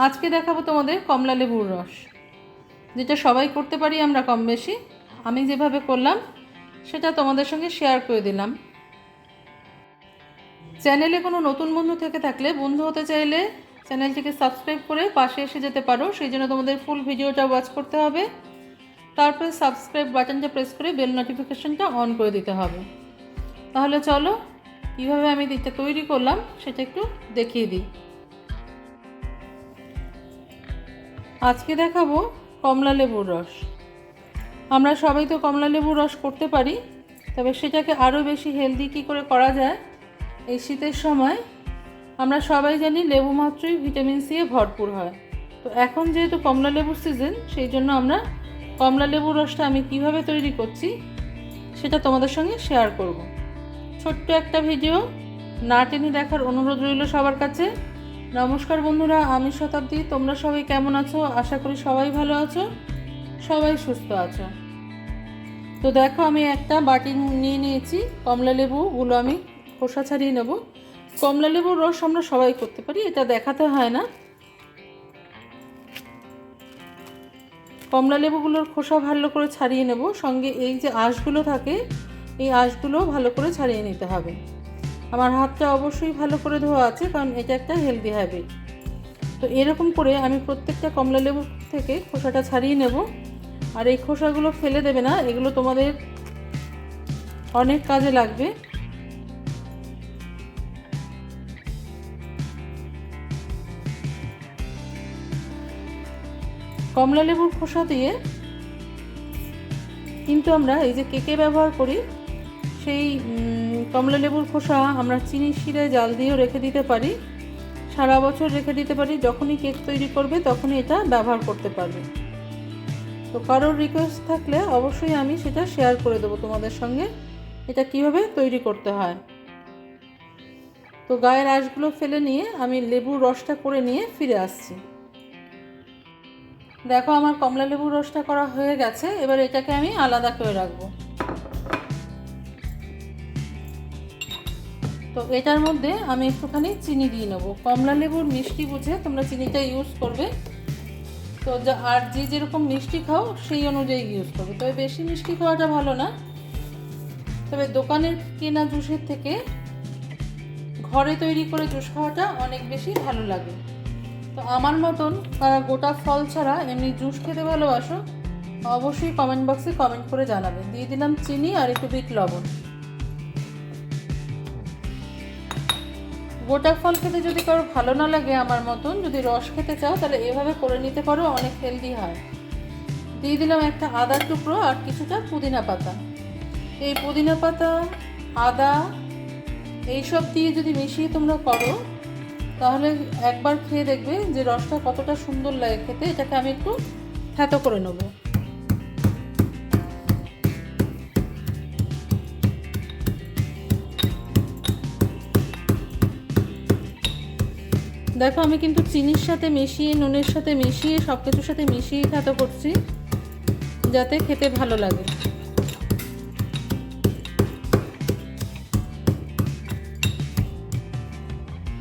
আজকে দেখাবো তোমাদের কমলা লেবুর রস, যেটা সবাই করতে পারি আমরা কম বেশি। আমি যেভাবে করলাম সেটা তোমাদের সঙ্গে শেয়ার করে দিলাম। চ্যানেলে কোনো নতুন বন্ধু থেকে থাকলে, বন্ধু হতে চাইলে চ্যানেলটিকে সাবস্ক্রাইব করে পাশে এসে যেতে পারো। সেই জন্য তোমাদের ফুল ভিডিওটা ওয়াচ করতে হবে, তারপরে সাবস্ক্রাইব বাটনটা প্রেস করে বেল নোটিফিকেশনটা অন করে দিতে হবে। তাহলে চলো কীভাবে আমি এটা তৈরি করলাম সেটা একটু দেখিয়ে দিই। আজকে দেখাবো কমলা লেবুর রস। আমরা সবাই তো কমলা লেবুর রস করতে পারি, তবে সেটাকে আরও বেশি হেলদি কী করে করা যায়। এই শীতের সময় আমরা সবাই জানি লেবু মাত্রই ভিটামিন সি এ ভরপুর হয়। তো এখন যেহেতু কমলা লেবুর সিজন, সেই জন্য আমরা কমলা লেবুর রসটা আমি কিভাবে তৈরি করছি সেটা তোমাদের সঙ্গে শেয়ার করব। ছোট্ট একটা ভিডিও, না টেনে দেখার অনুরোধ রইল সবার কাছে। নমস্কার বন্ধুরা, আমি শতাব্দী। তোমরা সবাই কেমন আছো? আশা করি সবাই ভালো আছো, সবাই সুস্থ আছো। তো দেখো, আমি একটা বাটি নিয়ে নিয়েছি। কমলা লেবুগুলো আমি খোসা ছাড়িয়ে নেব। কমলা লেবুর রস আমরা সবাই করতে পারি, এটা দেখাতে হয় না। কমলা লেবুগুলোর খোসা ভালো করে ছাড়িয়ে নেব, সঙ্গে এই যে আঁশগুলো থাকে এই আঁশগুলো ভালো করে ছাড়িয়ে নিতে হবে। আমার হাতটা অবশ্যই ভালো করে ধোয়া আছে, কারণ এটা একটা হেলদি হ্যাবিট। তো এরকম করে আমি প্রত্যেকটা কমলা লেবু থেকে খোসাটা ছাড়িয়ে নেব। আর এই খোসাগুলো ফেলে দেবে না, এগুলো তোমাদের অনেক কাজে লাগবে। কমলা লেবুর খোসা দিয়ে কিন্তু আমরা এই যে কেকে ব্যবহার করি, সেই কমলা লেবুর খোসা আমরা চিনি শিরায় জাল দিয়েও রেখে দিতে পারি, সারা বছর রেখে দিতে পারি। যখনই কেক তৈরি করবে তখনই এটা ব্যবহার করতে পারবে। তো কারোর রিকোয়েস্ট থাকলে অবশ্যই আমি সেটা শেয়ার করে দেবো তোমাদের সঙ্গে, এটা কিভাবে তৈরি করতে হয়। তো গায়ের আঁশগুলো ফেলে নিয়ে আমি লেবুর রসটা করে নিয়ে ফিরে আসছি। দেখো, আমার কমলা লেবুর রসটা করা হয়ে গেছে। এবার এটাকে আমি আলাদা করে রাখবো। তো এটার মধ্যে আমি একটুখানি চিনি দিয়ে নেবো। কমলা লেবুর মিষ্টি বুঝে তোমরা চিনিটা ইউজ করবে। তো আর যে যেরকম মিষ্টি খাও সেই অনুযায়ী ইউজ করবে, তবে বেশি মিষ্টি খাওয়াটা ভালো না। তবে দোকানের কেনা জুসের থেকে ঘরে তৈরি করে জুস খাওয়াটা অনেক বেশি ভালো লাগে। তো আমার মতন তারা গোটা ফল ছাড়া এমনি জুস খেতে ভালোবাসো, অবশ্যই কমেন্ট বক্সে কমেন্ট করে জানাবে। দিয়ে দিলাম চিনি আর একটু বিট লবণ। গোটা ফল খেতে যদি কারো ভালো না লাগে আমার মতন, যদি রস খেতে চাও তাহলে এভাবে করে নিতে পারো, অনেক হেলদি হয়। দিয়ে দিলাম একটা আদার টুকরো আর কিছুটা পুদিনা পাতা। এই পুদিনা পাতা, আদা এইসব দিয়ে যদি মিশিয়ে তোমরা করো তাহলে একবার খেয়ে দেখবে যে রসটা কতটা সুন্দর লাগে খেতে। এটাকে আমি একটু থেতো করে নেব। দেখো, আমি কিন্তু চিনির সাথে মিশিয়ে, নুনের সাথে মিশিয়ে, সব কিছুর সাথে মিশিয়ে থেতো করছি, যাতে খেতে ভালো লাগে।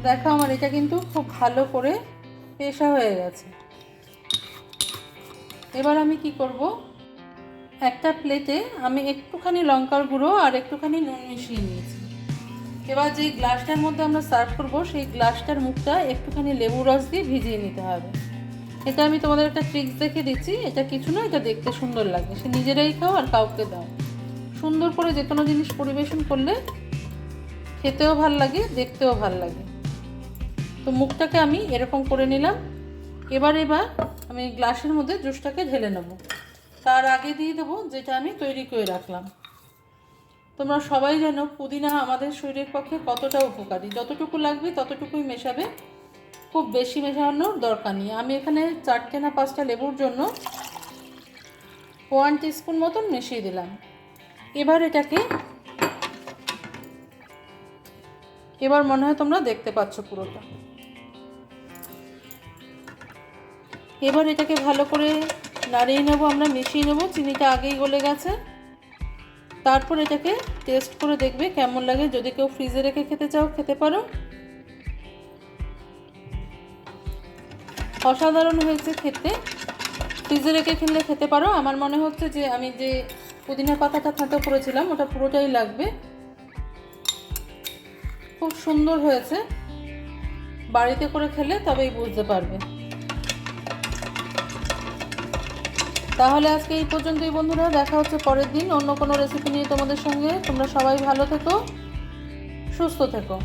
দেখো, আমার এটা কিন্তু খুব ভালো করে পেশা হয়ে গেছে। এবার আমি কি করব, একটা প্লেটে আমি একটুখানি লঙ্কার গুঁড়ো আর একটুখানি নুন মিশিয়ে নিয়েছি। এবার যেই গ্লাসটার মধ্যে আমরা সার্ভ করব সেই গ্লাসটার মুখটা একটুখানি লেবু রস দিয়ে ভিজিয়ে নিতে হবে। এটা আমি তোমাদের একটা ট্রিক্স দেখে দিচ্ছি, এটা কিছু না, এটা দেখতে সুন্দর লাগে। সে নিজেরাই খাও আর কাউকে দাও। সুন্দর করে যে কোনো জিনিস পরিবেশন করলে খেতেও ভাল লাগে, দেখতেও ভাল লাগে। তো মুখটাকে আমি এরকম করে নিলাম। এবার আমি গ্লাসের মধ্যে জুসটাকে ঢেলে নেব। তার আগে দিয়ে দেবো যেটা আমি তৈরি করে রাখলাম। তোমরা সবাই জানো পুদিনা আমাদের শরীরের পক্ষে কতটা উপকারী। যতটুকু লাগবে ততটুকুই মেশাবে, খুব বেশি মেশানোর দরকার নেই। আমি এখানে 4টে না 5টা লেবুর জন্য 1 টিস্পুন মতন মিশিয়ে দিলাম। এবার মনে হয় তোমরা দেখতে পাচ্ছ পুরোটা। এবার এটাকে ভালো করে নাড়িয়ে নেবো, আমরা মিশিয়ে নেবো। চিনিটা আগেই গলে গেছে। তারপর এটাকে টেস্ট করে দেখবে কেমন লাগে। যদি কেউ ফ্রিজে রেখে খেতে চাও খেতে পারো। অসাধারণ হয়েছে খেতে। ফ্রিজে রেখে খেলে খেতে পারো। আমার মনে হচ্ছে যে আমি যে পুদিনা পাতাটা থেঁতো করেছিলাম ওটা পুরোটাই লাগবে। খুব সুন্দর হয়েছে, বাড়িতে করে খেলে তবেই বুঝতে পারবে। তাহলে আজকে এই পর্যন্তই বন্ধুরা, দেখা হচ্ছে পরের দিন অন্য কোনো রেসিপি নিয়ে তোমাদের সঙ্গে। তোমরা সবাই ভালো থেকো, সুস্থ থেকো।